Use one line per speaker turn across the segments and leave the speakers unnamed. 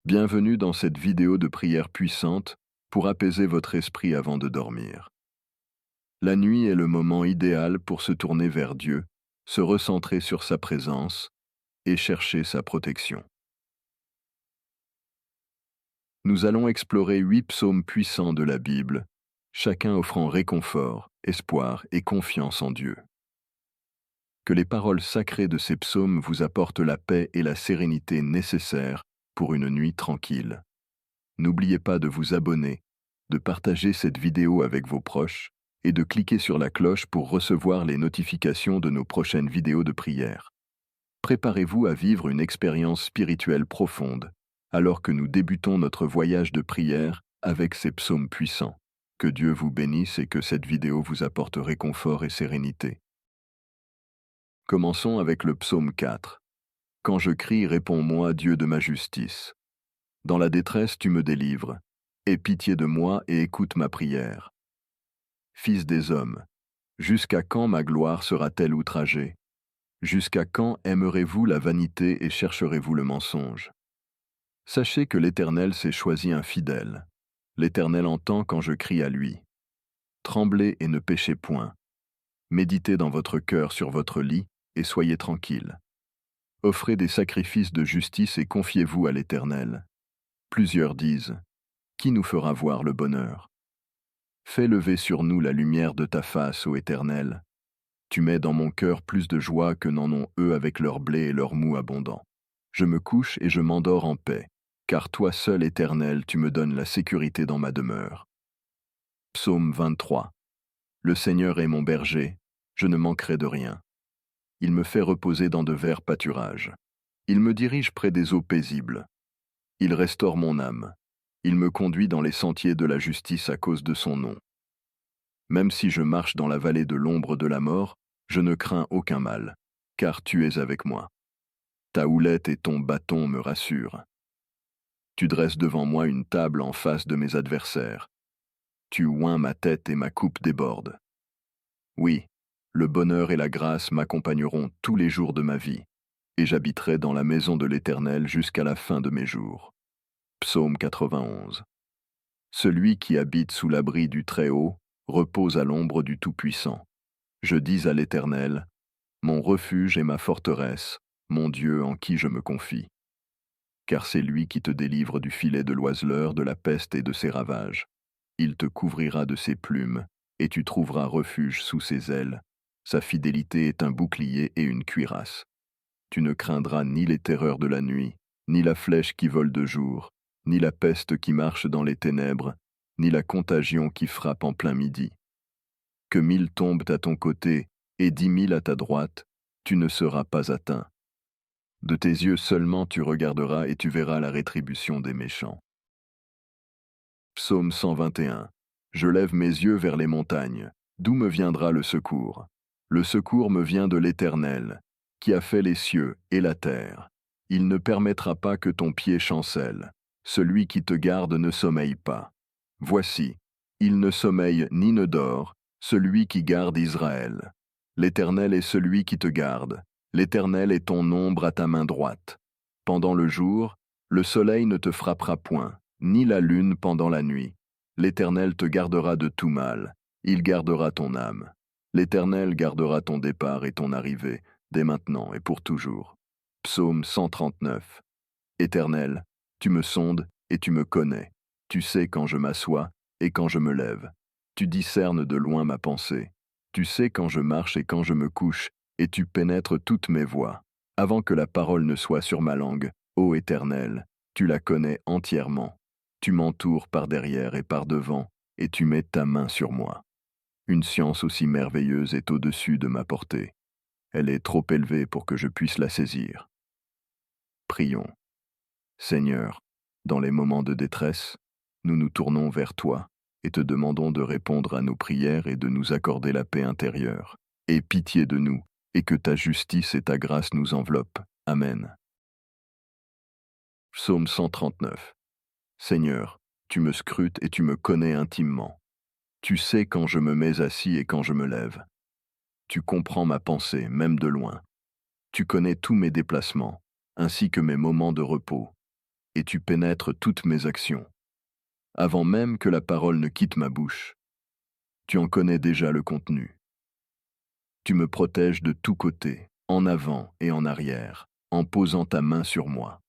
Bienvenue dans cette vidéo de prière puissante pour apaiser votre esprit avant de dormir. La nuit est le moment idéal pour se tourner vers Dieu, se recentrer sur sa présence et chercher sa protection. Nous allons explorer 8 psaumes puissants de la Bible, chacun offrant réconfort, espoir et confiance en Dieu. Que les paroles sacrées de ces psaumes vous apportent la paix et la sérénité nécessaires pour une nuit tranquille. N'oubliez pas de vous abonner, de partager cette vidéo avec vos proches et de cliquer sur la cloche pour recevoir les notifications de nos prochaines vidéos de prière. Préparez-vous à vivre une expérience spirituelle profonde, alors que nous débutons notre voyage de prière avec ces psaumes puissants. Que Dieu vous bénisse et que cette vidéo vous apporte réconfort et sérénité. Commençons avec le psaume 4. Quand je crie, réponds-moi, Dieu de ma justice. Dans la détresse, tu me délivres. Aie pitié de moi et écoute ma prière. Fils des hommes, jusqu'à quand ma gloire sera-t-elle outragée? Jusqu'à quand aimerez-vous la vanité et chercherez-vous le mensonge? Sachez que l'Éternel s'est choisi un fidèle. L'Éternel entend quand je crie à lui. Tremblez et ne péchez point. Méditez dans votre cœur sur votre lit et soyez tranquille. Offrez des sacrifices de justice et confiez-vous à l'Éternel. Plusieurs disent, qui nous fera voir le bonheur? Fais lever sur nous la lumière de ta face, ô Éternel. Tu mets dans mon cœur plus de joie que n'en ont eux avec leur blé et leur moût abondant. Je me couche et je m'endors en paix, car toi seul, Éternel, tu me donnes la sécurité dans ma demeure. Psaume 23. Le Seigneur est mon berger, je ne manquerai de rien. Il me fait reposer dans de verts pâturages. Il me dirige près des eaux paisibles. Il restaure mon âme. Il me conduit dans les sentiers de la justice à cause de son nom. Même si je marche dans la vallée de l'ombre de la mort, je ne crains aucun mal, car tu es avec moi. Ta houlette et ton bâton me rassurent. Tu dresses devant moi une table en face de mes adversaires. Tu oins ma tête et ma coupe déborde. Oui, le bonheur et la grâce m'accompagneront tous les jours de ma vie, et j'habiterai dans la maison de l'Éternel jusqu'à la fin de mes jours. Psaume 91. Celui qui habite sous l'abri du Très-Haut repose à l'ombre du Tout-Puissant. Je dis à l'Éternel, mon refuge et ma forteresse, mon Dieu en qui je me confie. Car c'est lui qui te délivre du filet de l'oiseleur, de la peste et de ses ravages. Il te couvrira de ses plumes, et tu trouveras refuge sous ses ailes. Sa fidélité est un bouclier et une cuirasse. Tu ne craindras ni les terreurs de la nuit, ni la flèche qui vole de jour, ni la peste qui marche dans les ténèbres, ni la contagion qui frappe en plein midi. Que 1000 tombent à ton côté et 10 000 à ta droite, tu ne seras pas atteint. De tes yeux seulement tu regarderas et tu verras la rétribution des méchants. Psaume 121. Je lève mes yeux vers les montagnes. D'où me viendra le secours? Le secours me vient de l'Éternel, qui a fait les cieux et la terre. Il ne permettra pas que ton pied chancelle. Celui qui te garde ne sommeille pas. Voici, il ne sommeille ni ne dort, celui qui garde Israël. L'Éternel est celui qui te garde. L'Éternel est ton ombre à ta main droite. Pendant le jour, le soleil ne te frappera point, ni la lune pendant la nuit. L'Éternel te gardera de tout mal. Il gardera ton âme. L'Éternel gardera ton départ et ton arrivée, dès maintenant et pour toujours. Psaume 139. Éternel, tu me sondes et tu me connais. Tu sais quand je m'assois et quand je me lève. Tu discernes de loin ma pensée. Tu sais quand je marche et quand je me couche, et tu pénètres toutes mes voies. Avant que la parole ne soit sur ma langue, ô Éternel, tu la connais entièrement. Tu m'entoures par derrière et par devant, et tu mets ta main sur moi. Une science aussi merveilleuse est au-dessus de ma portée. Elle est trop élevée pour que je puisse la saisir. Prions. Seigneur, dans les moments de détresse, nous nous tournons vers toi et te demandons de répondre à nos prières et de nous accorder la paix intérieure. Aie pitié de nous, et que ta justice et ta grâce nous enveloppent. Amen. Psaume 139. Seigneur, tu me scrutes et tu me connais intimement. Tu sais quand je me mets assis et quand je me lève. Tu comprends ma pensée, même de loin. Tu connais tous mes déplacements, ainsi que mes moments de repos. et tu pénètres toutes mes actions. Avant même que la parole ne quitte ma bouche, tu en connais déjà le contenu. Tu me protèges de tous côtés, en avant et en arrière, en posant ta main sur moi.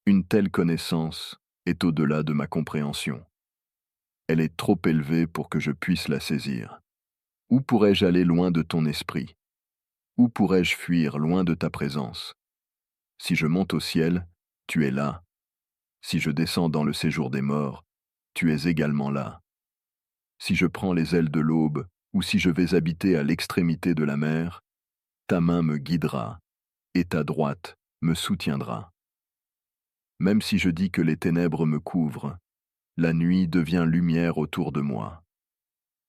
Une telle connaissance est au-delà de ma compréhension. Elle est trop élevée pour que je puisse la saisir. Où pourrais-je aller loin de ton esprit? Où pourrais-je fuir loin de ta présence? Si je monte au ciel, tu es là. Si je descends dans le séjour des morts, tu es également là. Si je prends les ailes de l'aube, ou si je vais habiter à l'extrémité de la mer, ta main me guidera, et ta droite me soutiendra. Même si je dis que les ténèbres me couvrent, la nuit devient lumière autour de moi.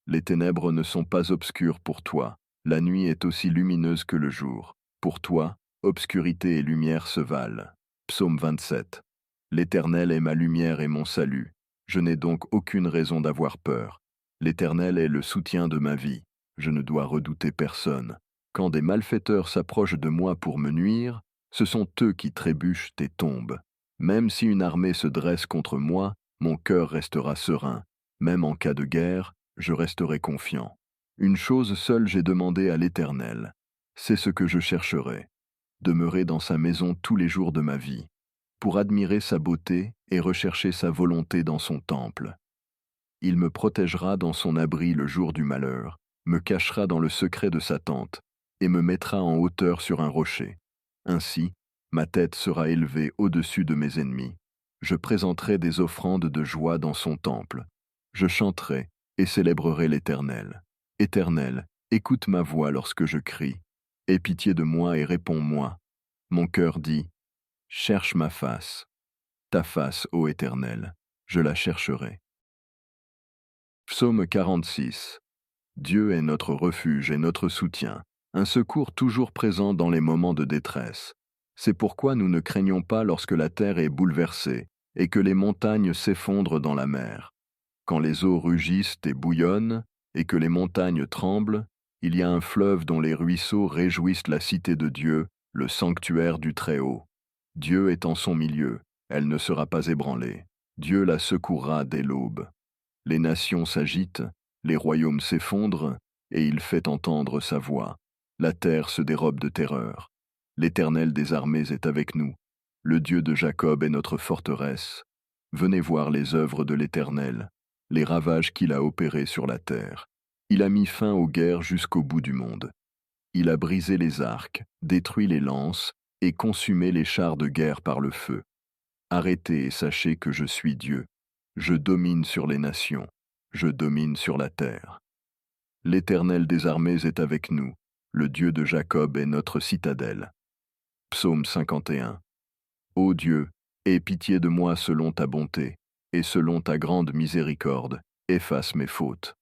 Les ténèbres ne sont pas obscures pour toi, la nuit est aussi lumineuse que le jour. Pour toi, obscurité et lumière se valent. Psaume 27. L'Éternel est ma lumière et mon salut. Je n'ai donc aucune raison d'avoir peur. L'Éternel est le soutien de ma vie. Je ne dois redouter personne. Quand des malfaiteurs s'approchent de moi pour me nuire, ce sont eux qui trébuchent et tombent. Même si une armée se dresse contre moi, mon cœur restera serein. Même en cas de guerre, je resterai confiant. Une chose seule j'ai demandé à l'Éternel. C'est ce que je chercherai. Demeurer dans sa maison tous les jours de ma vie, pour admirer sa beauté et rechercher sa volonté dans son temple. Il me protégera dans son abri le jour du malheur, me cachera dans le secret de sa tente, et me mettra en hauteur sur un rocher. Ainsi, ma tête sera élevée au-dessus de mes ennemis. Je présenterai des offrandes de joie dans son temple. Je chanterai et célébrerai l'Éternel. Éternel, écoute ma voix lorsque je crie. Aie pitié de moi et réponds-moi. Mon cœur dit, cherche ma face. Ta face, ô Éternel, je la chercherai. Psaume 46. Dieu est notre refuge et notre soutien, un secours toujours présent dans les moments de détresse. C'est pourquoi nous ne craignons pas lorsque la terre est bouleversée et que les montagnes s'effondrent dans la mer. Quand les eaux rugissent et bouillonnent et que les montagnes tremblent, il y a un fleuve dont les ruisseaux réjouissent la cité de Dieu, le sanctuaire du Très-Haut. Dieu est en son milieu, elle ne sera pas ébranlée. Dieu la secourra dès l'aube. Les nations s'agitent, les royaumes s'effondrent, et il fait entendre sa voix. La terre se dérobe de terreur. L'Éternel des armées est avec nous. Le Dieu de Jacob est notre forteresse. Venez voir les œuvres de l'Éternel, les ravages qu'il a opérés sur la terre. Il a mis fin aux guerres jusqu'au bout du monde. Il a brisé les arcs, détruit les lances, et consumé les chars de guerre par le feu. Arrêtez et sachez que je suis Dieu. Je domine sur les nations, je domine sur la terre. L'Éternel des armées est avec nous, le Dieu de Jacob est notre citadelle. Psaume 51. Ô Dieu, aie pitié de moi selon ta bonté, et selon ta grande miséricorde, efface mes fautes.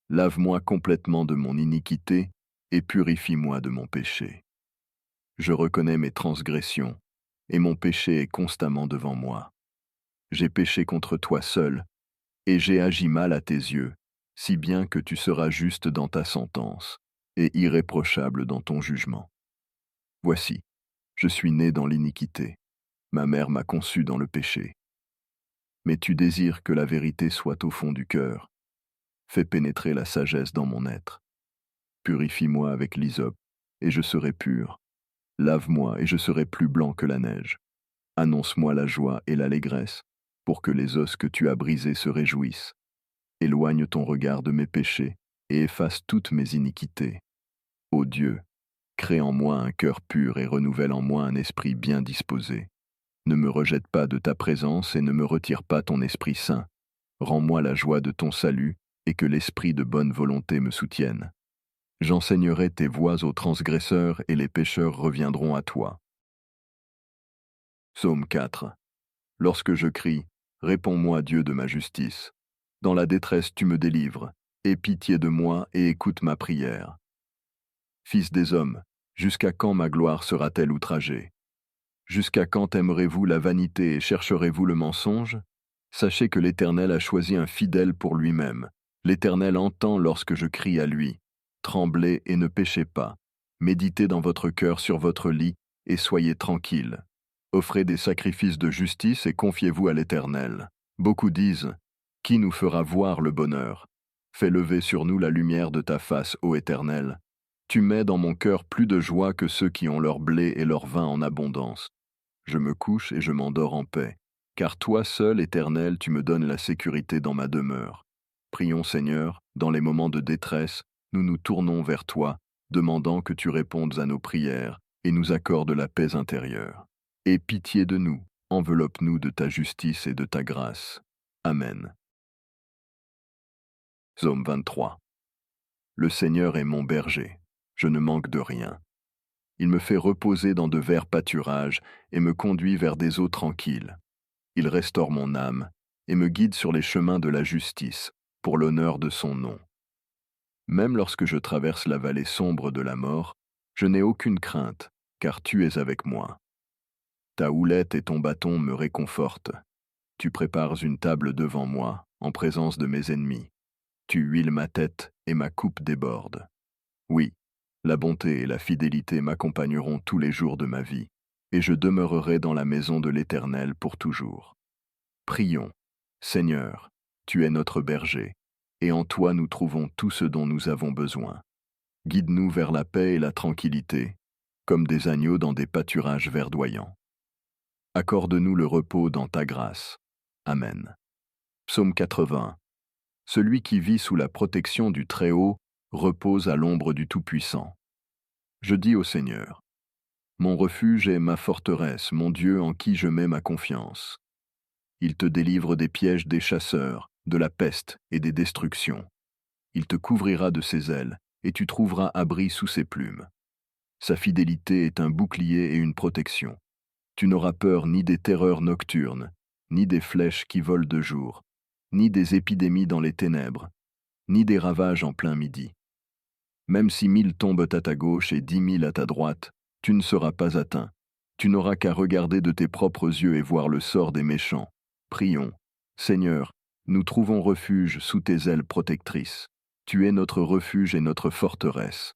Lave-moi complètement de mon iniquité, et purifie-moi de mon péché. Je reconnais mes transgressions, et mon péché est constamment devant moi. J'ai péché contre toi seul, et j'ai agi mal à tes yeux, si bien que tu seras juste dans ta sentence, et irréprochable dans ton jugement. Voici, je suis né dans l'iniquité, ma mère m'a conçu dans le péché. Mais tu désires que la vérité soit au fond du cœur. Fais pénétrer la sagesse dans mon être. Purifie-moi avec l'hysope, et je serai pur. Lave-moi, et je serai plus blanc que la neige. Annonce-moi la joie et l'allégresse, pour que les os que tu as brisés se réjouissent. Éloigne ton regard de mes péchés, et efface toutes mes iniquités. Ô Dieu, crée en moi un cœur pur et renouvelle en moi un esprit bien disposé. Ne me rejette pas de ta présence et ne me retire pas ton Esprit Saint. Rends-moi la joie de ton salut et que l'esprit de bonne volonté me soutienne. J'enseignerai tes voies aux transgresseurs et les pécheurs reviendront à toi. Psaume 4. Lorsque je crie, réponds-moi Dieu de ma justice. Dans la détresse tu me délivres. Aie pitié de moi et écoute ma prière. Fils des hommes, jusqu'à quand ma gloire sera-t-elle outragée? Jusqu'à quand aimerez-vous la vanité et chercherez-vous le mensonge? Sachez que l'Éternel a choisi un fidèle pour lui-même. L'Éternel entend lorsque je crie à lui. Tremblez et ne péchez pas. Méditez dans votre cœur sur votre lit et soyez tranquilles. Offrez des sacrifices de justice et confiez-vous à l'Éternel. Beaucoup disent, qui nous fera voir le bonheur? Fais lever sur nous la lumière de ta face, ô Éternel. Tu mets dans mon cœur plus de joie que ceux qui ont leur blé et leur vin en abondance. Je me couche et je m'endors en paix, car toi seul, Éternel, tu me donnes la sécurité dans ma demeure. Prions, Seigneur, dans les moments de détresse, nous nous tournons vers toi, demandant que tu répondes à nos prières et nous accordes la paix intérieure. Aie pitié de nous, enveloppe-nous de ta justice et de ta grâce. Amen. Psaume 23. Le Seigneur est mon berger, je ne manque de rien. Il me fait reposer dans de verts pâturages et me conduit vers des eaux tranquilles. Il restaure mon âme et me guide sur les chemins de la justice, pour l'honneur de son nom. Même lorsque je traverse la vallée sombre de la mort, je n'ai aucune crainte, car tu es avec moi. Ta houlette et ton bâton me réconfortent. Tu prépares une table devant moi, en présence de mes ennemis. Tu huiles ma tête et ma coupe déborde. Oui, la bonté et la fidélité m'accompagneront tous les jours de ma vie, et je demeurerai dans la maison de l'Éternel pour toujours. Prions. Seigneur, tu es notre berger, et en toi nous trouvons tout ce dont nous avons besoin. Guide-nous vers la paix et la tranquillité, comme des agneaux dans des pâturages verdoyants. Accorde-nous le repos dans ta grâce. Amen. Psaume 80. Celui qui vit sous la protection du Très-Haut repose à l'ombre du Tout-Puissant. Je dis au Seigneur, mon refuge est ma forteresse, mon Dieu en qui je mets ma confiance. Il te délivre des pièges des chasseurs, de la peste et des destructions. Il te couvrira de ses ailes, et tu trouveras abri sous ses plumes. Sa fidélité est un bouclier et une protection. Tu n'auras peur ni des terreurs nocturnes, ni des flèches qui volent de jour, ni des épidémies dans les ténèbres, ni des ravages en plein midi. Même si 1000 tombent à ta gauche et 10 000 à ta droite, tu ne seras pas atteint. Tu n'auras qu'à regarder de tes propres yeux et voir le sort des méchants. Prions. Seigneur, nous trouvons refuge sous tes ailes protectrices. Tu es notre refuge et notre forteresse.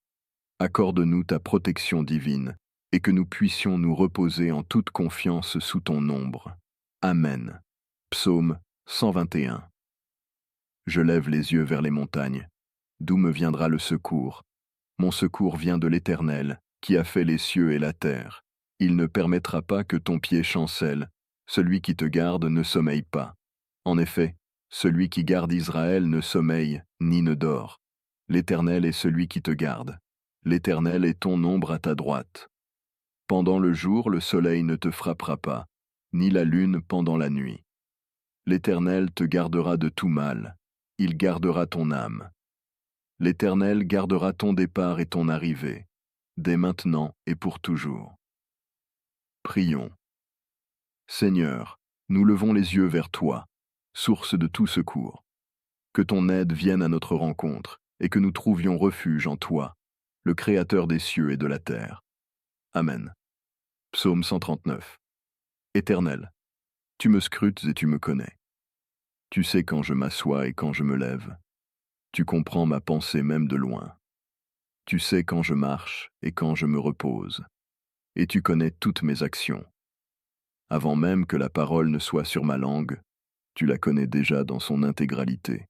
Accorde-nous ta protection divine, et que nous puissions nous reposer en toute confiance sous ton ombre. Amen. Psaume 121. Je lève les yeux vers les montagnes. D'où me viendra le secours? Mon secours vient de l'Éternel, qui a fait les cieux et la terre. Il ne permettra pas que ton pied chancelle. Celui qui te garde ne sommeille pas. En effet, celui qui garde Israël ne sommeille ni ne dort. L'Éternel est celui qui te garde. L'Éternel est ton ombre à ta droite. Pendant le jour, le soleil ne te frappera pas, ni la lune pendant la nuit. L'Éternel te gardera de tout mal. Il gardera ton âme. L'Éternel gardera ton départ et ton arrivée, dès maintenant et pour toujours. Prions. Seigneur, nous levons les yeux vers toi, source de tout secours. Que ton aide vienne à notre rencontre et que nous trouvions refuge en toi, le Créateur des cieux et de la terre. Amen. Psaume 139. Éternel, tu me scrutes et tu me connais. Tu sais quand je m'assois et quand je me lève. Tu comprends ma pensée même de loin. Tu sais quand je marche et quand je me repose. Et tu connais toutes mes actions. Avant même que la parole ne soit sur ma langue, tu la connais déjà dans son intégralité.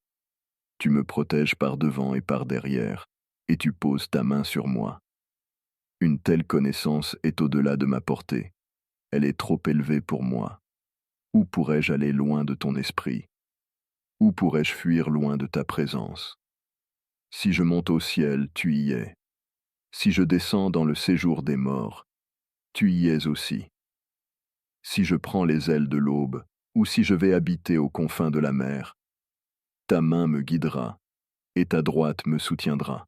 Tu me protèges par devant et par derrière, et tu poses ta main sur moi. Une telle connaissance est au-delà de ma portée. Elle est trop élevée pour moi. Où pourrais-je aller loin de ton esprit? Où pourrais-je fuir loin de ta présence? Si je monte au ciel, tu y es. Si je descends dans le séjour des morts, tu y es aussi. Si je prends les ailes de l'aube, ou si je vais habiter aux confins de la mer, ta main me guidera, et ta droite me soutiendra.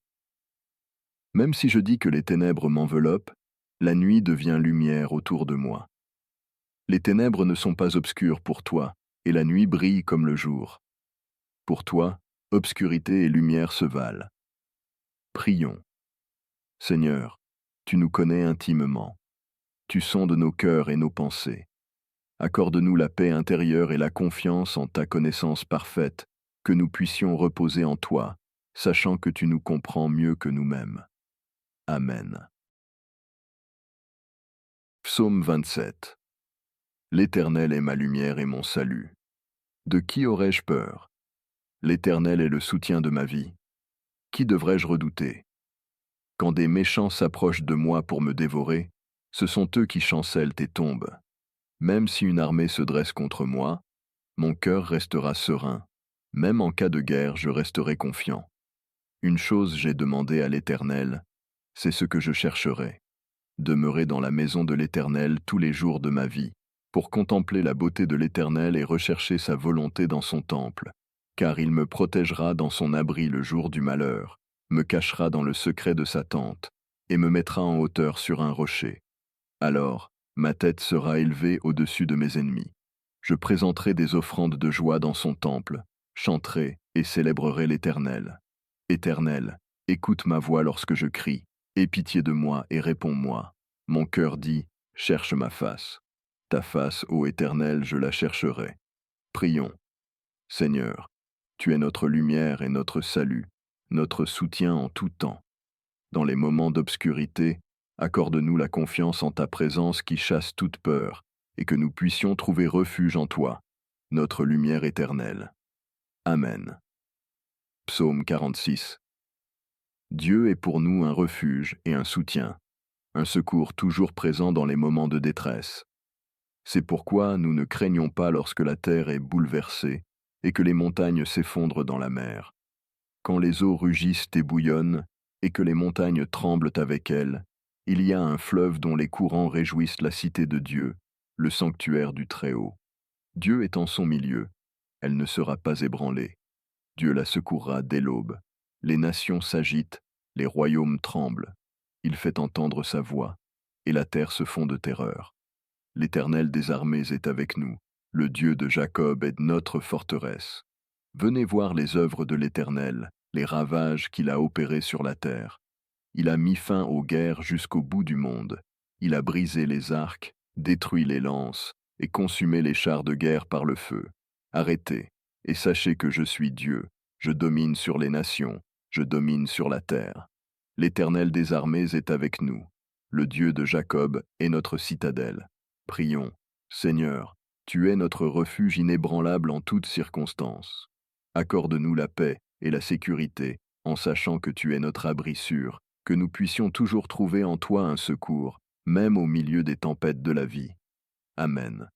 Même si je dis que les ténèbres m'enveloppent, la nuit devient lumière autour de moi. Les ténèbres ne sont pas obscures pour toi, et la nuit brille comme le jour. Pour toi, obscurité et lumière se valent. Prions. Seigneur, tu nous connais intimement. Tu sondes nos cœurs et nos pensées. Accorde-nous la paix intérieure et la confiance en ta connaissance parfaite, que nous puissions reposer en toi, sachant que tu nous comprends mieux que nous-mêmes. Amen. Psaume 27. L'Éternel est ma lumière et mon salut. De qui aurais-je peur? L'Éternel est le soutien de ma vie. Qui devrais-je redouter? Quand des méchants s'approchent de moi pour me dévorer, ce sont eux qui chancellent et tombent. Même si une armée se dresse contre moi, mon cœur restera serein. Même en cas de guerre, je resterai confiant. Une chose j'ai demandé à l'Éternel, c'est ce que je chercherai. Demeurer dans la maison de l'Éternel tous les jours de ma vie, pour contempler la beauté de l'Éternel et rechercher sa volonté dans son temple. Car il me protégera dans son abri le jour du malheur, me cachera dans le secret de sa tente, et me mettra en hauteur sur un rocher. Alors, ma tête sera élevée au-dessus de mes ennemis. Je présenterai des offrandes de joie dans son temple, chanterai et célébrerai l'Éternel. Éternel, écoute ma voix lorsque je crie, aie pitié de moi et réponds-moi. Mon cœur dit, cherche ma face. Ta face, ô Éternel, je la chercherai. Prions. Seigneur, tu es notre lumière et notre salut, notre soutien en tout temps. Dans les moments d'obscurité, accorde-nous la confiance en ta présence qui chasse toute peur, et que nous puissions trouver refuge en toi, notre lumière éternelle. Amen. Psaume 46. Dieu est pour nous un refuge et un soutien, un secours toujours présent dans les moments de détresse. C'est pourquoi nous ne craignons pas lorsque la terre est bouleversée et que les montagnes s'effondrent dans la mer. Quand les eaux rugissent et bouillonnent, et que les montagnes tremblent avec elles, il y a un fleuve dont les courants réjouissent la cité de Dieu, le sanctuaire du Très-Haut. Dieu est en son milieu, elle ne sera pas ébranlée. Dieu la secourra dès l'aube. Les nations s'agitent, les royaumes tremblent. Il fait entendre sa voix, et la terre se fond de terreur. L'Éternel des armées est avec nous, le Dieu de Jacob est notre forteresse. Venez voir les œuvres de l'Éternel, les ravages qu'il a opérés sur la terre. Il a mis fin aux guerres jusqu'au bout du monde. Il a brisé les arcs, détruit les lances, et consumé les chars de guerre par le feu. Arrêtez, et sachez que je suis Dieu, je domine sur les nations, je domine sur la terre. L'Éternel des armées est avec nous, le Dieu de Jacob est notre citadelle. Prions, Seigneur, tu es notre refuge inébranlable en toutes circonstances. Accorde-nous la paix et la sécurité, en sachant que tu es notre abri sûr, que nous puissions toujours trouver en toi un secours, même au milieu des tempêtes de la vie. Amen.